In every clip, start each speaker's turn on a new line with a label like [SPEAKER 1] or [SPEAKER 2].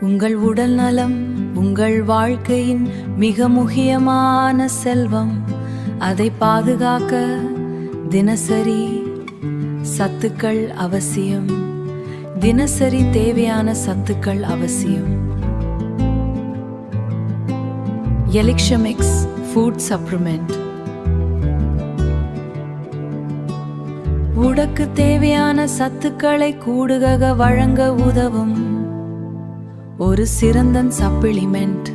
[SPEAKER 1] உங்கள் உடல் நலம் உங்கள் வாழ்க்கையின் மிக முக்கியமான செல்வம். அதை பாதுகாக்க தினசரி சத்துக்கள் அவசியம். தினசரி தேவையான சத்துக்கள் அவசியம். எலிக்ஷமிக்ஸ் ஃபுட் சப்ளிமெண்ட் உடலுக்கு தேவையான சத்துக்களை கூடுக வழங்க உதவும் ஒரு சிறந்த சப்ளிமெண்ட்.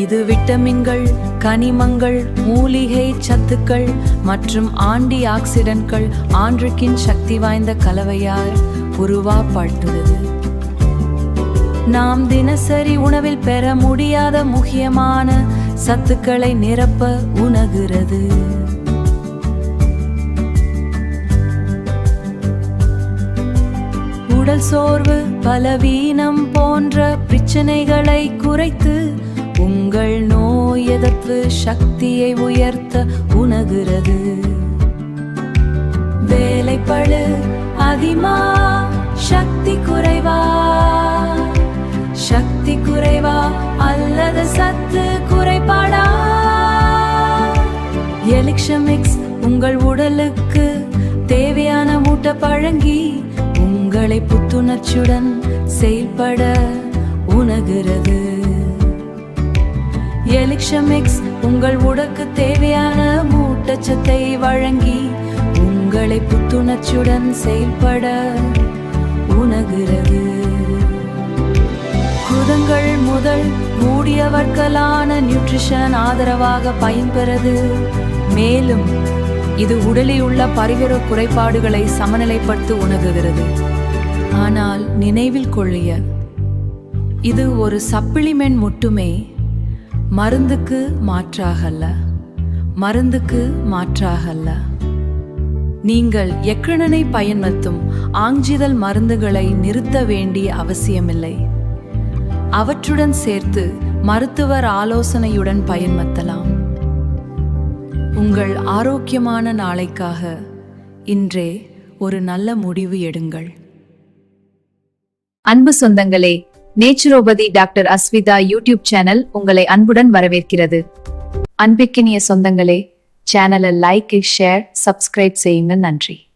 [SPEAKER 1] இது விட்டமின்கள், கனிமங்கள், மூலிகை சத்துக்கள் மற்றும் ஆன்டி ஆக்சிடென்ட்கள் ஆன்றின் சக்தி வாய்ந்த கலவையால் உருவாக்கப்பட்டுள்ளது. நாம் தினசரி உணவில் பெற முடியாத முக்கியமான சத்துக்களை நிரப்ப உணர்கிறது. உடல் சோர்வு, பலவீனம் போன்ற பிரச்சனைகளை குறைத்து உங்கள் நோய் எதிர்ப்பு சக்தியை உயர்த்த உணர்கிறது. வேலைப்பளு அதிகமா, சக்தி குறைவா அல்லது சத்து குறைபாடா? எலிக்ஷமிக்ஸ் உங்கள் உடலுக்கு தேவையான ஊட்ட வழங்கி உங்களை புத்துணர்ச்சியுடன் செயல்பட உணர்கிறது. எலிக்ஷமிக்ஸ் உங்கள் உடலுக்கு தேவையான ஊட்டச்சத்தை வழங்கி உங்களை புத்துணர்ச்சியுடன் செயல்பட உணர்கிறது. குதங்கள் முதல் மூடியவர்களான நியூட்ரிஷன் ஆதரவாக பயன்பெறுது. மேலும் இது உடலில் உள்ள பல்வேறு குறைபாடுகளை சமநிலைப்படுத்த உணர்கிறது. ஆனால் நினைவில் கொள்ளிய, இது ஒரு சப்ளிமெண்ட் மட்டுமே, மருந்துக்கு மாற்றாகல்ல. நீங்கள் எக்ரணனை பயன்படுத்தும் ஆஞ்சிதழ் மருந்துகளை நிறுத்த வேண்டிய அவசியமில்லை. அவற்றுடன் சேர்த்து மருத்துவர் ஆலோசனையுடன் பயன்படுத்தலாம். உங்கள் ஆரோக்கியமான நாளைக்காக இன்றே ஒரு நல்ல முடிவு எடுங்கள்.
[SPEAKER 2] அன்பு சொந்தங்களே, naturopathy doctor Ashwitha YouTube channel உங்களை அன்புடன் வரவேற்கிறது. அன்பிற்கினிய சொந்தங்களே, சேனலை லைக், ஷேர், சப்ஸ்கிரைப் செய்யுங்க. நன்றி.